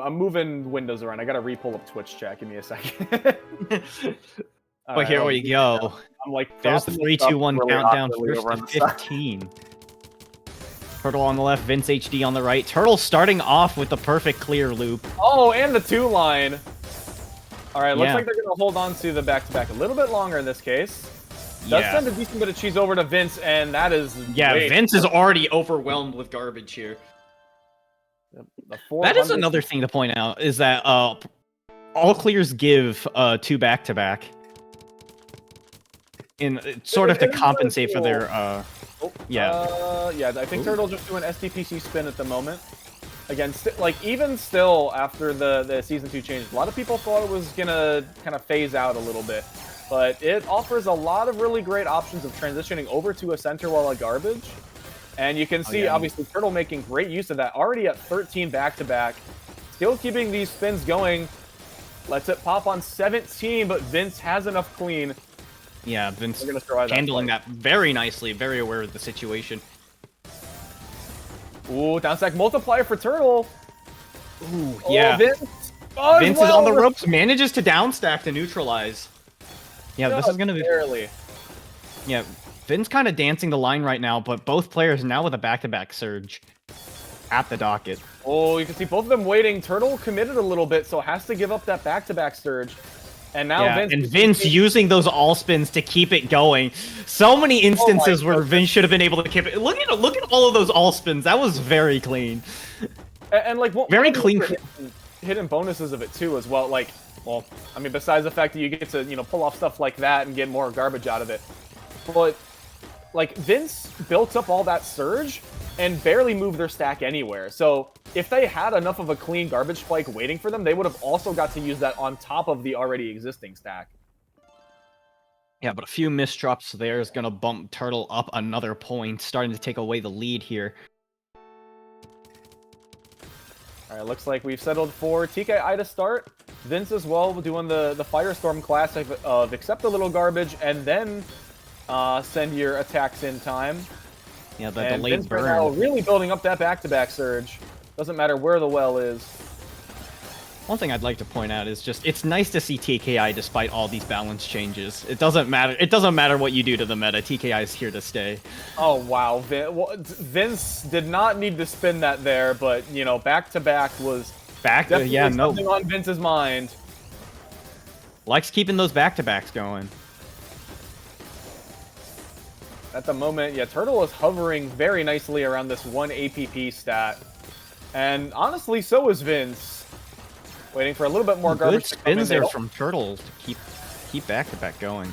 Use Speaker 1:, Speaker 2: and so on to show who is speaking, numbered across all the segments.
Speaker 1: I'm moving windows around. I gotta re-pull up Twitch chat. Give me a second.
Speaker 2: But here we go.
Speaker 1: I'm like,
Speaker 2: there's the 3, 2, 1
Speaker 1: really
Speaker 2: countdown.
Speaker 1: really
Speaker 2: First to 15. Turtle on the left, VinceHD on the right. Turtle starting off with the perfect clear loop.
Speaker 1: Oh, and the 2 line. All right, looks like they're gonna hold on to the back-to-back a little bit longer in this case. Does send a decent bit of cheese over to Vince, and that is
Speaker 2: Vince is already overwhelmed with garbage here. That is another thing to point out, is that all clears give 2 back-to-back. In sort of to compensate for their I think Turtle just doing SDPC spin at the moment. Again, even still after the season 2 change, a lot of people thought it was gonna kind of phase out a little bit, but it offers a lot of really great options of transitioning over to a center wall of garbage. And you can see, obviously, Turtle making great use of that. Already at 13 back-to-back. Still keeping these spins going. Lets it pop on 17, but Vince has enough clean. Yeah, Vince handling that very nicely, very aware of the situation.
Speaker 1: Ooh, down stack multiplier for Turtle.
Speaker 2: Ooh, yeah.
Speaker 1: Vince
Speaker 2: is on the ropes, manages to down stack to neutralize. Yeah, this is going to be...
Speaker 1: Barely.
Speaker 2: Yeah, Vince kind of dancing the line right now, but both players now with a back-to-back surge at the docket.
Speaker 1: Oh, you can see both of them waiting. Turtle committed a little bit, so has to give up that back-to-back surge. And now
Speaker 2: Vince using those all spins to keep it going. So many instances where Vince should have been able to keep it. Look at all of those all spins. That was very clean.
Speaker 1: And like
Speaker 2: very clean
Speaker 1: hidden bonuses of it too as well. Like, well, I mean, besides the fact that you get to pull off stuff like that and get more garbage out of it, but like Vince built up all that surge and barely moved their stack anywhere. So if they had enough of a clean garbage spike waiting for them, they would have also got to use that on top of the already existing stack.
Speaker 2: Yeah, but a few misdrops there is going to bump Turtle up another point, starting to take away the lead here.
Speaker 1: All right, looks like we've settled for TKI to start. Vince as well doing the Firestorm classic of accept a little garbage and then send your attacks in time.
Speaker 2: Yeah, the delayed burn.
Speaker 1: Right now really building up that back-to-back surge. Doesn't matter where the well is.
Speaker 2: One thing I'd like to point out is just it's nice to see TKI despite all these balance changes. It doesn't matter. It doesn't matter what you do to the meta. TKI is here to stay.
Speaker 1: Oh wow, Vince did not need to spin that there, but back-to-back was something on Vince's mind.
Speaker 2: Likes keeping those back-to-backs going.
Speaker 1: At the moment, Turtle is hovering very nicely around this 1 APP stat. And honestly, so is Vince. Waiting for a little bit more garbage
Speaker 2: to come in there from Turtle to keep back-to-back going.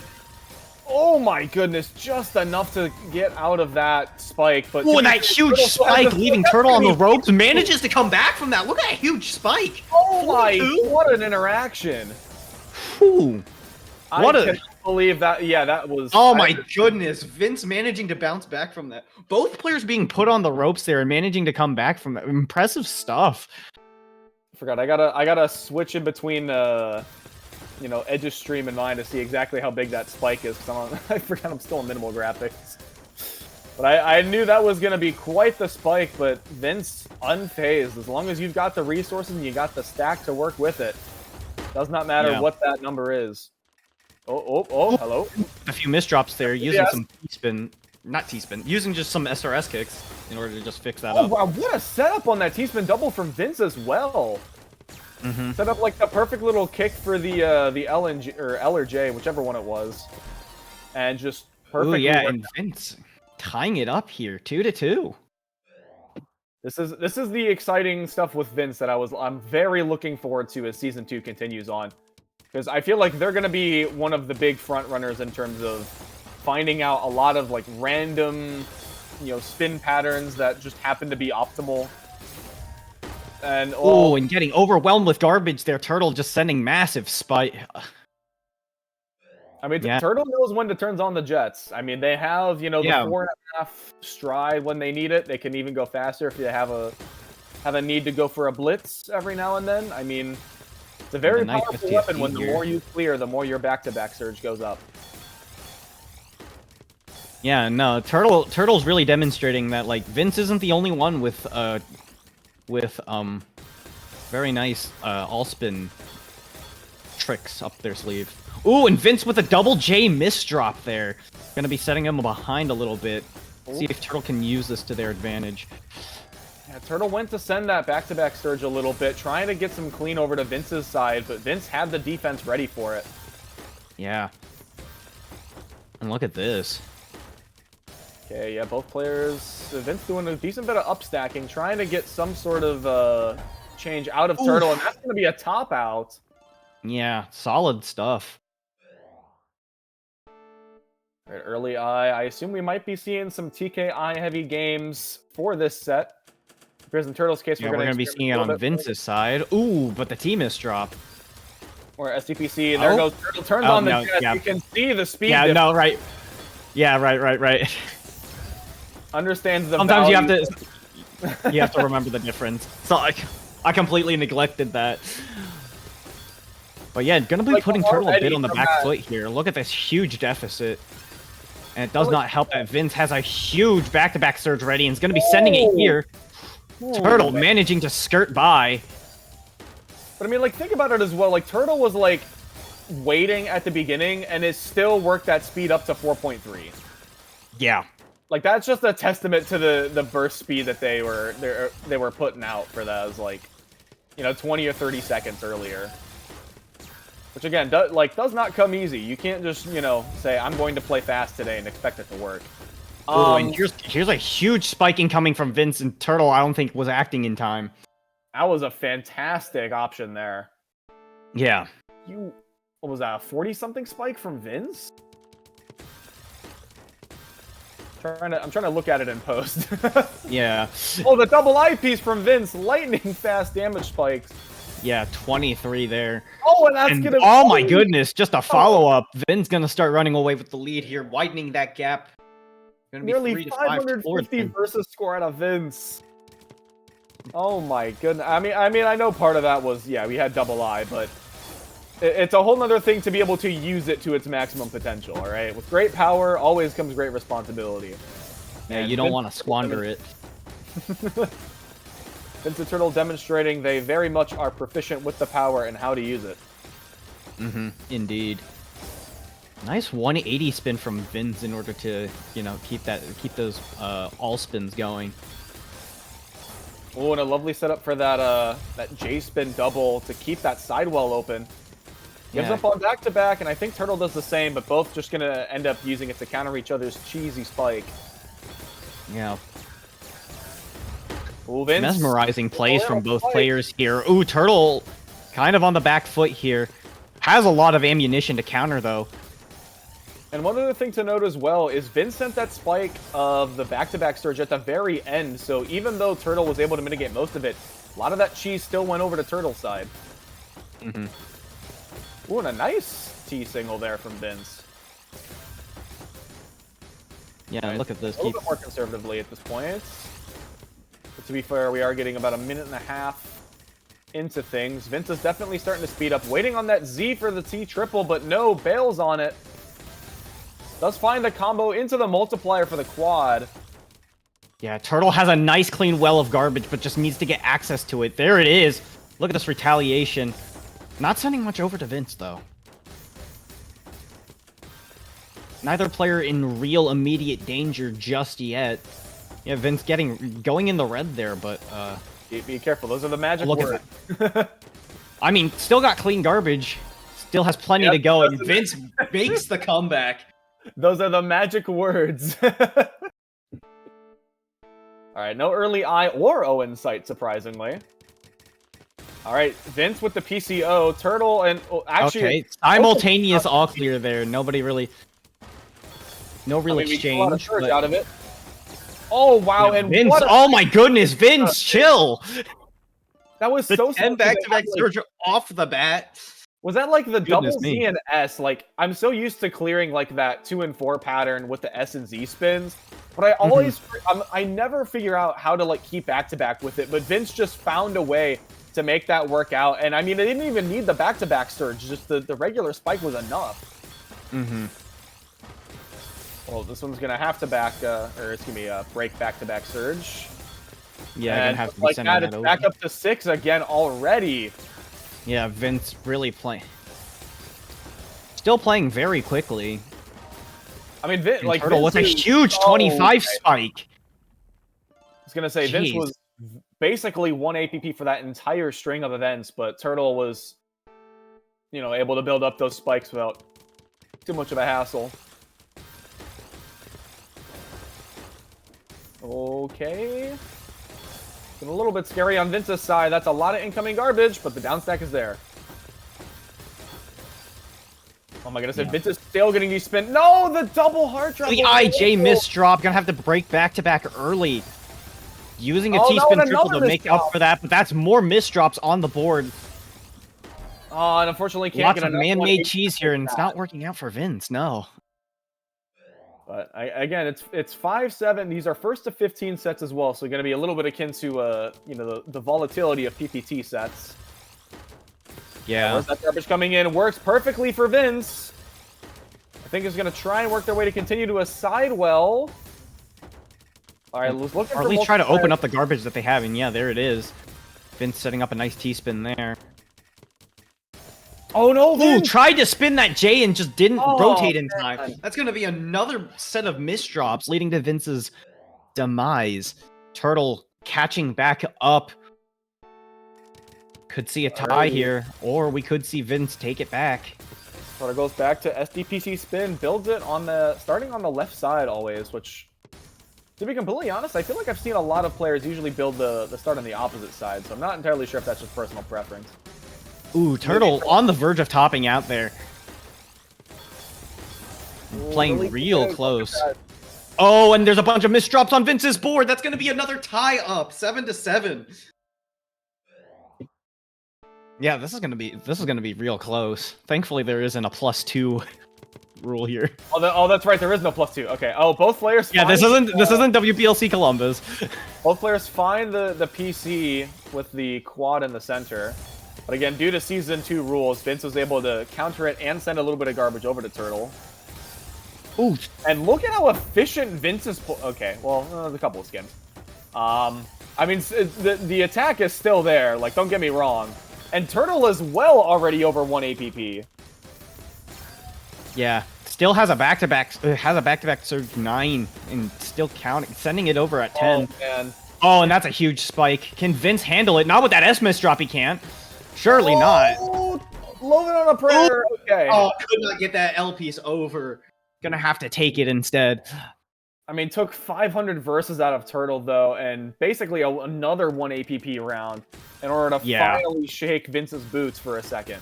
Speaker 1: Oh my goodness, just enough to get out of that spike. But
Speaker 2: that huge spike leaving Turtle on the ropes, manages to come back from that. Look at that huge spike.
Speaker 1: Oh my, what an interaction.
Speaker 2: Whew. What
Speaker 1: I cannot believe that. Yeah, that was...
Speaker 2: Oh my goodness, Vince managing to bounce back from that. Both players being put on the ropes there and managing to come back from that. Impressive stuff.
Speaker 1: I forgot, I gotta switch in between, Edge's stream and mine to see exactly how big that spike is, because I forgot I'm still in minimal graphics. But I knew that was gonna be quite the spike, but Vince unfazed. As long as you've got the resources and you got the stack to work with it, does not matter what that number is. Oh, hello.
Speaker 2: A few misdrops there, using some T-spin, not T-spin, using just some SRS kicks in order to just fix that up.
Speaker 1: Oh, wow, what a setup on that T-spin double from Vince as well. Set up like the perfect little kick for the L or J, whichever one it was. And just perfect.
Speaker 2: Ooh, yeah, and Vince tying it up here, 2-2.
Speaker 1: This is the exciting stuff with Vince that I'm very looking forward to as Season 2 continues on. Because I feel like they're going to be one of the big front runners in terms of finding out a lot of like random, spin patterns that just happen to be optimal. And
Speaker 2: and getting overwhelmed with garbage there. Turtle just sending massive spike.
Speaker 1: I mean, Turtle knows when to turn on the jets. I mean, they have, the 4.5 stride when they need it. They can even go faster if they have a need to go for a blitz every now and then. I mean, it's a very powerful weapon. When the more you clear, the more your back-to-back surge goes up.
Speaker 2: Yeah, no, Turtle's really demonstrating that like Vince isn't the only one with very Very nice all-spin tricks up their sleeve. Ooh, and Vince with a double J misdrop there. Gonna be setting him behind a little bit. See if Turtle can use this to their advantage.
Speaker 1: Yeah, Turtle went to send that back-to-back surge a little bit, trying to get some clean over to Vince's side, but Vince had the defense ready for it.
Speaker 2: Yeah. And look at this.
Speaker 1: Okay, yeah, both players. Vince doing a decent bit of upstacking, trying to get some sort of change out of Turtle, and that's going to be a top out.
Speaker 2: Yeah, solid stuff.
Speaker 1: Right, early I assume we might be seeing some TKI heavy games for this set. Because in Turtle's case,
Speaker 2: we're going to be seeing it on Vince's side. Ooh, but the T misdrop.
Speaker 1: Or SGPC, and there goes Turtle. Turns on the jet.
Speaker 2: Yeah.
Speaker 1: You can see the speed
Speaker 2: Yeah,
Speaker 1: difference.
Speaker 2: no, right. Yeah, right.
Speaker 1: Understands the
Speaker 2: Sometimes
Speaker 1: value.
Speaker 2: you have to remember the difference. So I completely neglected that. But yeah, gonna be putting Turtle a bit on the back foot here. Look at this huge deficit. And it does not help that Vince has a huge back-to-back surge ready and is gonna be sending it here. Turtle managing to skirt by.
Speaker 1: But I mean, like, think about it as well. Like, Turtle was, like, waiting at the beginning, and it still worked that speed up to 4.3.
Speaker 2: Yeah.
Speaker 1: Like, that's just a testament to the burst speed that they were putting out for those, like, you know, 20 or 30 seconds earlier. Which, again, does not come easy. You can't just, you know, say, I'm going to play fast today and expect it to work.
Speaker 2: And here's a huge spiking coming from Vince, and Turtle, I don't think, was acting in time.
Speaker 1: That was a fantastic option there.
Speaker 2: Yeah.
Speaker 1: What was that, a 40-something spike from Vince? I'm trying to look at it in post.
Speaker 2: Yeah.
Speaker 1: Oh, the double eyepiece from Vince. Lightning fast damage spikes.
Speaker 2: Yeah, 23 there.
Speaker 1: Oh, and that's gonna...
Speaker 2: Oh my goodness, just a follow-up. Vin's gonna start running away with the lead here, widening that gap. Gonna be
Speaker 1: nearly 550 versus score out of Vince. Oh my goodness. I mean, I know part of that was, yeah, we had double eye, but it's a whole nother thing to be able to use it to its maximum potential, all right? With great power always comes great responsibility.
Speaker 2: Yeah, you don't want to squander it.
Speaker 1: Vince the Turtle demonstrating they very much are proficient with the power and how to use it.
Speaker 2: Indeed. Nice 180 spin from Vince in order to, you know, keep those all spins going.
Speaker 1: Oh, and a lovely setup for that J spin double to keep that sidewell open. Gives up on back-to-back, and I think Turtle does the same, but both just going to end up using it to counter each other's cheesy spike.
Speaker 2: Yeah.
Speaker 1: Ooh, Vince.
Speaker 2: Mesmerizing plays from both players here. Ooh, Turtle kind of on the back foot here. Has a lot of ammunition to counter, though.
Speaker 1: And one other thing to note as well is Vince sent that spike of the back-to-back surge at the very end, so even though Turtle was able to mitigate most of it, a lot of that cheese still went over to Turtle's side. Ooh, and a nice T-single there from Vince.
Speaker 2: Yeah, look at this.
Speaker 1: A little bit more conservatively at this point. But to be fair, we are getting about a minute and a half into things. Vince is definitely starting to speed up, waiting on that Z for the T-triple, but no, bails on it. Does find the combo into the multiplier for the quad.
Speaker 2: Yeah, Turtle has a nice clean well of garbage, but just needs to get access to it. There it is. Look at this retaliation. Not sending much over to Vince, though. Neither player in real immediate danger just yet. Yeah, Vince going in the red there, but
Speaker 1: be careful. Those are the magic words.
Speaker 2: I mean, still got clean garbage. Still has plenty to go, and Vince makes the comeback.
Speaker 1: Those are the magic words. Alright, no early eye or O in sight, surprisingly. Alright, Vince with the PCO, Turtle, and actually...
Speaker 2: Okay, simultaneous all clear there. Nobody really... No real exchange.
Speaker 1: A lot of surge out of it. Oh, wow,
Speaker 2: yeah,
Speaker 1: and
Speaker 2: Vince, oh my goodness, Vince, chill!
Speaker 1: That was so...
Speaker 2: 10 back-to-back surge off the bat.
Speaker 1: Was that like the double Z and S? Like, I'm so used to clearing like that 2 and 4 pattern with the S and Z spins, but I always, I never figure out how to like keep back-to-back with it, but Vince just found a way to make that work out. And I mean, it didn't even need the back-to-back surge, just the regular spike was enough. Well, this one's gonna have to break back-to-back surge.
Speaker 2: Yeah,
Speaker 1: and
Speaker 2: gonna have to be
Speaker 1: like
Speaker 2: sending
Speaker 1: that,
Speaker 2: that
Speaker 1: it's
Speaker 2: over.
Speaker 1: back up to 6 again already.
Speaker 2: Yeah, Vince really playing. Still playing very quickly.
Speaker 1: I mean, like
Speaker 2: Turtle
Speaker 1: Vince
Speaker 2: with a huge 25 spike.
Speaker 1: I was gonna say Vince
Speaker 2: Jeez.
Speaker 1: was basically 1 APP for that entire string of events, but Turtle was, you know, able to build up those spikes without too much of a hassle. Okay. Been a little bit scary on Vince's side. That's a lot of incoming garbage, but the down stack is there. Oh my goodness, Vince is still getting these spin. No, the double heart drop.
Speaker 2: The IJ miss drop. Gonna have to break back-to-back early. Using a T-spin triple to make up for that, but that's more miss drops on the board.
Speaker 1: And unfortunately can't
Speaker 2: Lots
Speaker 1: get
Speaker 2: of man-made cheese here, and it's not working out for Vince, no.
Speaker 1: But again, it's 5-7. These are first to 15 sets as well, so going to be a little bit akin to you know, the volatility of PPT sets.
Speaker 2: Yeah.
Speaker 1: Where's that garbage coming in? Works perfectly for Vince. I think he's going to try and work their way to continue to a sidewell. All right, looking
Speaker 2: or at least try to open up the garbage that they have, and yeah, there it is. Vince setting up a nice T-spin there.
Speaker 1: Oh no, Vince!
Speaker 2: Ooh, tried to spin that J and just didn't rotate in time.
Speaker 1: Man.
Speaker 2: That's going to be another set of misdrops leading to Vince's demise. Turtle catching back up. Could see a tie here, or we could see Vince take it back.
Speaker 1: Turtle goes back to SDPC spin, builds it on the starting on the left side always, which, to be completely honest, I feel like I've seen a lot of players usually build the start on the opposite side, so I'm not entirely sure if that's just personal preference.
Speaker 2: Ooh, Turtle on the verge of topping out there. Playing real close. Oh, and there's a bunch of misdrops on Vince's board. That's going to be another tie up, 7-7. Yeah, this is going to be real close. Thankfully, there isn't a +2 rule here.
Speaker 1: Oh, that's right. There is no +2. Okay. Oh, both players.
Speaker 2: Yeah, this isn't WPLC Columbus.
Speaker 1: Both players find the PC with the quad in the center. But again, due to Season 2 rules, Vince was able to counter it and send a little bit of garbage over to Turtle.
Speaker 2: Ooh.
Speaker 1: And look at how efficient Vince is... Okay, well, there's a couple of skins. I mean, the attack is still there. Like, don't get me wrong. And Turtle is well already over 1 APP.
Speaker 2: Yeah, still has a back-to-back surge 9 and still counting, sending it over at 10.
Speaker 1: Oh, man.
Speaker 2: Oh, and that's a huge spike. Can Vince handle it? Not with that S-miss drop, he can't. Surely not.
Speaker 1: Load it on a prayer. Okay.
Speaker 2: Oh, could not get that L piece over. Gonna have to take it instead.
Speaker 1: I mean, took 500 verses out of Turtle, though, and basically another 1 APP round in order to finally shake Vince's boots for a second.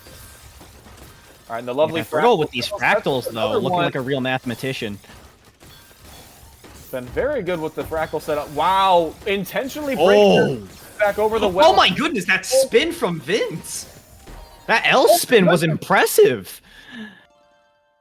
Speaker 1: All right, the lovely
Speaker 2: Turtle with these fractals, though, looking like a real mathematician.
Speaker 1: Been very good with the fractal setup. Wow, intentionally breaking back over the well.
Speaker 2: Oh my goodness, that spin from Vince! That L spin was impressive.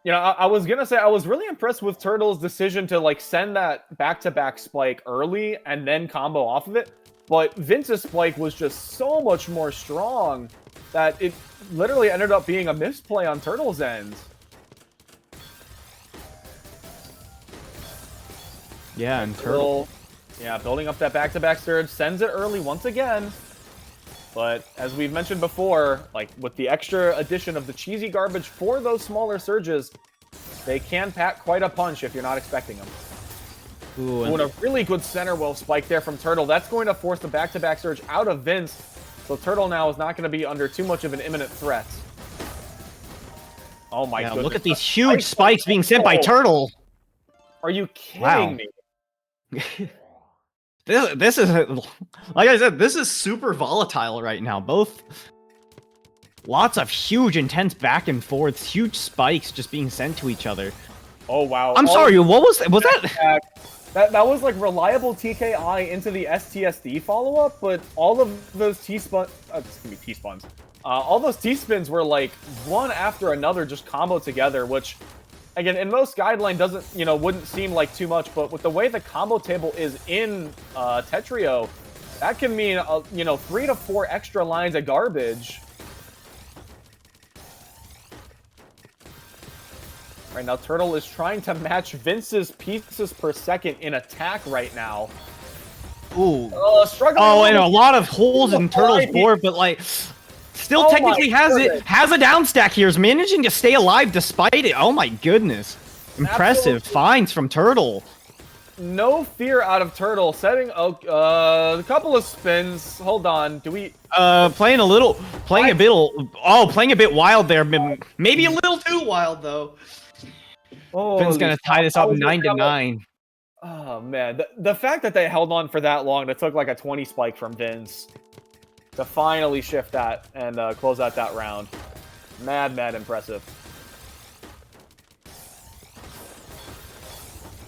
Speaker 1: You know, I was gonna say I was really impressed with Turtle's decision to like send that back-to-back spike early and then combo off of it. But Vince's spike was just so much more strong that it literally ended up being a misplay on Turtle's end.
Speaker 2: Yeah, and Turtle.
Speaker 1: Yeah, building up that back-to-back surge, sends it early once again. But as we've mentioned before, like with the extra addition of the cheesy garbage for those smaller surges, they can pack quite a punch if you're not expecting them.
Speaker 2: Ooh,
Speaker 1: and a really good center well spike there from Turtle. That's going to force the back-to-back surge out of Vince. So Turtle now is not going to be under too much of an imminent threat. Oh my goodness.
Speaker 2: Look at these huge spikes being sent by Turtle.
Speaker 1: Are you kidding me?
Speaker 2: This is, like I said, this is super volatile right now. Both, lots of huge, intense back and forths, huge spikes just being sent to each other.
Speaker 1: Oh wow!
Speaker 2: I'm sorry, what was that?
Speaker 1: That was like reliable TKI into the STSD follow-up, but all of those T-spins, all those T-spins were like one after another, just combo together, which. Again, in most guideline doesn't, wouldn't seem like too much, but with the way the combo table is in Tetrio, that can mean, 3 to 4 extra lines of garbage. Right now, Turtle is trying to match Vince's pieces per second in attack right now.
Speaker 2: Ooh.
Speaker 1: Struggling.
Speaker 2: Oh, and a lot of holes in Turtle's board, but like, still technically has a down stack here. Is managing to stay alive despite it. Oh my goodness. Impressive finds from Turtle.
Speaker 1: No fear out of Turtle. Setting a couple of spins. Hold on. Do we
Speaker 2: playing a bit wild there. Maybe a little too wild though. Finn's gonna tie this up 9-9.
Speaker 1: Oh man, the fact that they held on for that long, it took like a 20 spike from Vince to finally shift that and close out that round. Mad impressive.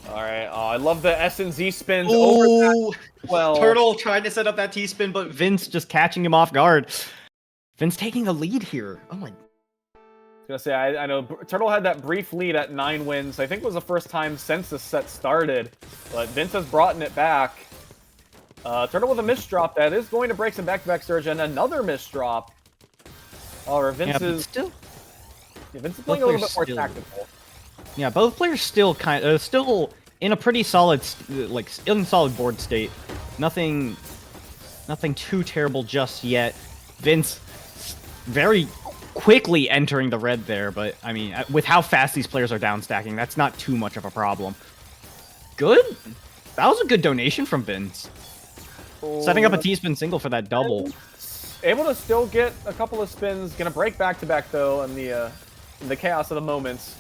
Speaker 1: All right, I love the S and Z spins. Over that. Well,
Speaker 2: Turtle tried to set up that T-spin, but Vince just catching him off guard. Vince taking a lead here. Oh my.
Speaker 1: I was gonna say, I know Turtle had that brief lead at 9 wins. I think it was the first time since the set started, but Vince has brought it back. Turtle with a misdrop that is going to break some back-to-back surge and another misdrop. Or Vince is
Speaker 2: still.
Speaker 1: Yeah, Vince is playing a little bit more tactical.
Speaker 2: Yeah, both players still still in a pretty solid, in solid board state. Nothing too terrible just yet. Vince very quickly entering the red there, but I mean, with how fast these players are down stacking, that's not too much of a problem. Good. That was a good donation from Vince. Setting up a T-spin single for that double.
Speaker 1: Able to still get a couple of spins. Gonna break back-to-back though in the chaos of the moments.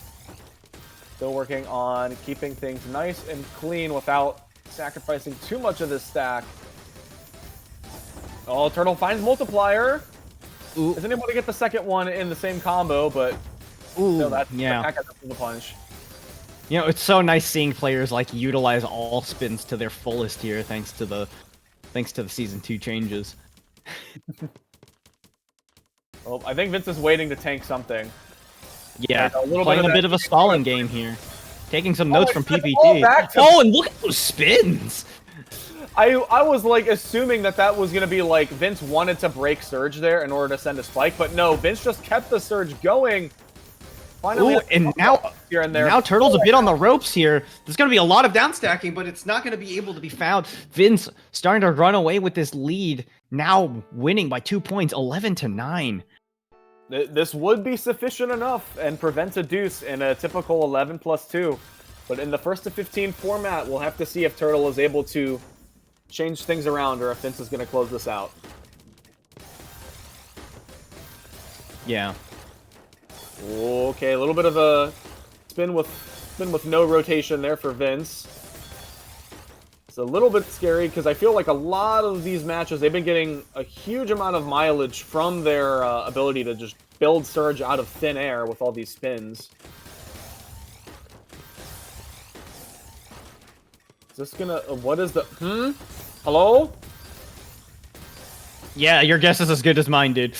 Speaker 1: Still working on keeping things nice and clean without sacrificing too much of this stack. Oh, Turtle finds multiplier. Ooh. Isn't able to get the second one in the same combo, but still, that's the punch.
Speaker 2: You know, it's so nice seeing players like utilize all spins to their fullest here, thanks to the season 2 changes.
Speaker 1: Well, I think Vince is waiting to tank something.
Speaker 2: Yeah, playing a bit of a stalling game here. Taking some notes from PPT. Oh, and look at those spins!
Speaker 1: I was like assuming that was gonna be like Vince wanted to break Surge there in order to send a spike, but no, Vince just kept the Surge going. Finally,
Speaker 2: and now here and there. Now Turtle's a bit on the ropes here. There's gonna be a lot of down stacking, but it's not gonna be able to be found. Vince starting to run away with this lead, now winning by 2 points, 11-9.
Speaker 1: This would be sufficient enough and prevent a deuce in a typical 11+2. But in the 1st to 15 format, we'll have to see if Turtle is able to change things around or if Vince is going to close this out.
Speaker 2: Yeah.
Speaker 1: Okay, a little bit of a spin with no rotation there for Vince. It's a little bit scary because I feel like a lot of these matches, they've been getting a huge amount of mileage from their ability to just build Surge out of thin air with all these spins. Is this gonna... what is the... Hello?
Speaker 2: Yeah, your guess is as good as mine, dude.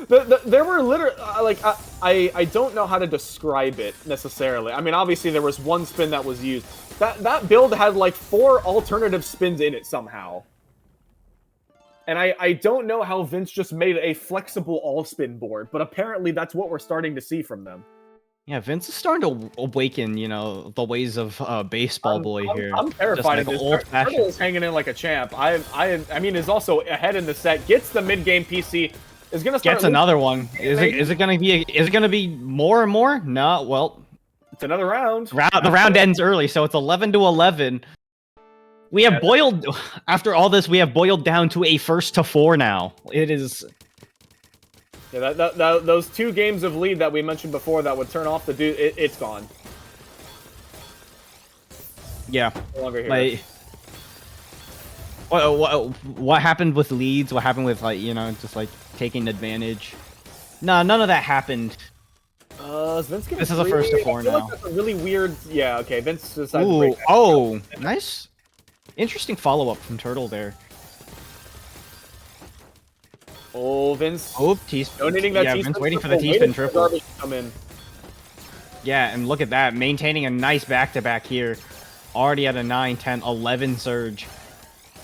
Speaker 1: There were literally... I don't know how to describe it, necessarily. I mean, obviously, there was one spin that was used. That build had, like, 4 alternative spins in it, somehow. And I don't know how Vince just made a flexible all-spin board, but apparently that's what we're starting to see from them.
Speaker 2: Yeah, Vince is starting to awaken, you know, the ways of baseball boy here.
Speaker 1: I'm terrified of this. Turtle is hanging in like a champ. I mean, is also ahead in the set. Gets the mid-game PC. Is gonna start.
Speaker 2: Gets another one. Is it gonna be more and more? No. Well,
Speaker 1: it's another round.
Speaker 2: The round ends early, so it's 11-11. We have boiled. After all this, we have boiled down to a 1st to 4 now. It is.
Speaker 1: Yeah, those 2 games of lead that we mentioned before that would turn off the dude, it's gone.
Speaker 2: Yeah.
Speaker 1: No longer here.
Speaker 2: Like, what happened with leads? What happened with, like, you know, just like taking advantage? No, none of that happened.
Speaker 1: Vince
Speaker 2: this is a 1st to 4 now.
Speaker 1: Like that's a really weird. Yeah. Okay. Vince decided to break that.
Speaker 2: Oh, nice. Interesting follow-up from Turtle there.
Speaker 1: Oh, Vince.
Speaker 2: Oh, T-spin.
Speaker 1: Donating that T-spin.
Speaker 2: Vince waiting for the T-spin triple.
Speaker 1: Come in.
Speaker 2: Yeah, and look at that. Maintaining a nice back-to-back here. Already at a 9, 10, 11 surge.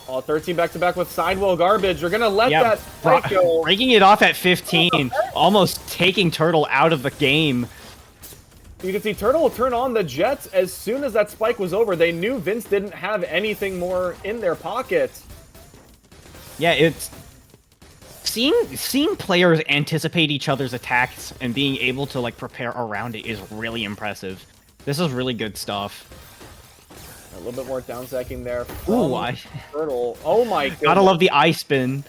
Speaker 1: Oh, 13 back-to-back with sidewall garbage. You're going to let that fight go.
Speaker 2: Breaking it off at 15. Almost taking Turtle out of the game.
Speaker 1: You can see Turtle turn on the jets as soon as that spike was over. They knew Vince didn't have anything more in their pockets.
Speaker 2: Yeah, it's seeing players anticipate each other's attacks and being able to like prepare around it is really impressive. This is really good stuff.
Speaker 1: A little bit more down stacking there.
Speaker 2: Ooh,
Speaker 1: Turtle. Oh my god.
Speaker 2: Gotta love the eye spin.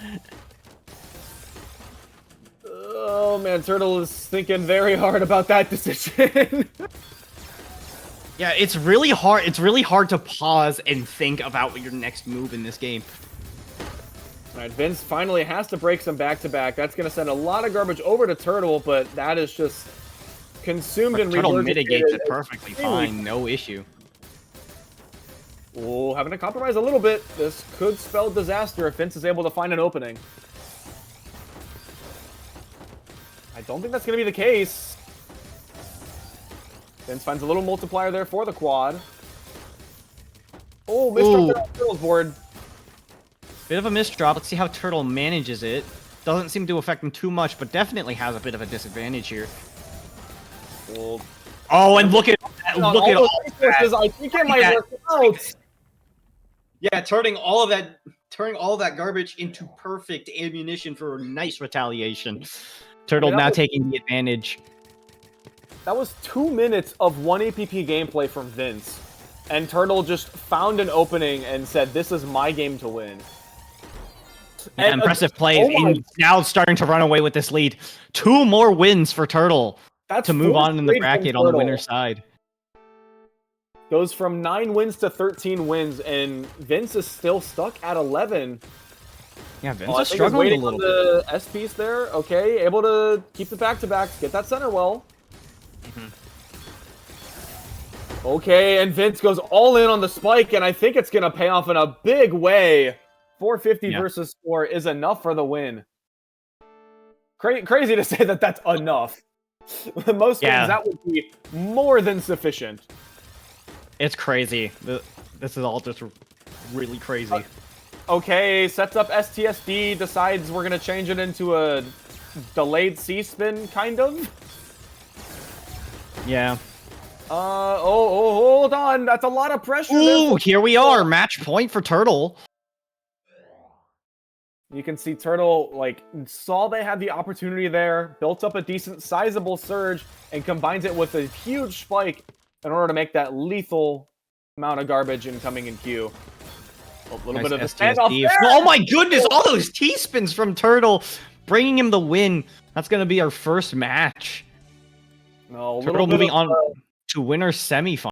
Speaker 1: Oh man, Turtle is thinking very hard about that decision.
Speaker 2: Yeah, it's really hard. It's really hard to pause and think about your next move in this game.
Speaker 1: All right, Vince finally has to break some back-to-back. That's going to send a lot of garbage over to Turtle, but that is just consumed and
Speaker 2: Turtle mitigates it perfectly fine, no issue.
Speaker 1: Oh, having to compromise a little bit. This could spell disaster if Vince is able to find an opening. I don't think that's going to be the case. Vince finds a little multiplier there for the quad. Oh, misdrop on Turtle's board.
Speaker 2: Bit of a misdrop. Let's see how Turtle manages it. Doesn't seem to affect him too much, but definitely has a bit of a disadvantage here.
Speaker 1: Well,
Speaker 2: oh, and look at all that.
Speaker 1: I think it might work out.
Speaker 2: Yeah, turning all of that garbage into perfect ammunition for a nice retaliation. Turtle now taking the advantage.
Speaker 1: That was 2 minutes of 1 APP gameplay from Vince. And Turtle just found an opening and said, this is my game to win.
Speaker 2: And impressive plays. Now starting to run away with this lead. 2 more wins for Turtle to move on in the bracket on the winner's side.
Speaker 1: Goes from 9 wins to 13 wins, and Vince is still stuck at 11.
Speaker 2: Yeah, Vince is struggling a little bit.
Speaker 1: The S piece there. Okay, able to keep the back-to-backs, get that center well. Okay, and Vince goes all in on the spike, and I think it's going to pay off in a big way. 450 versus 4 is enough for the win. Crazy to say that that's enough. Most games, that would be more than sufficient.
Speaker 2: It's crazy. This is all just really crazy.
Speaker 1: Okay, sets up STSD, decides we're going to change it into a delayed C-spin, kind of.
Speaker 2: Yeah.
Speaker 1: Hold on. That's a lot of pressure.
Speaker 2: Ooh, here we are. Match point for Turtle.
Speaker 1: You can see Turtle, like, saw they had the opportunity there, built up a decent, sizable surge, and combines it with a huge spike in order to make that lethal amount of garbage incoming in queue. A little bit of a standoff there.
Speaker 2: Oh my goodness, all those T-spins from Turtle, bringing him the win. That's going to be our first match.
Speaker 1: No,
Speaker 2: Turtle moving on to winner's semifinal.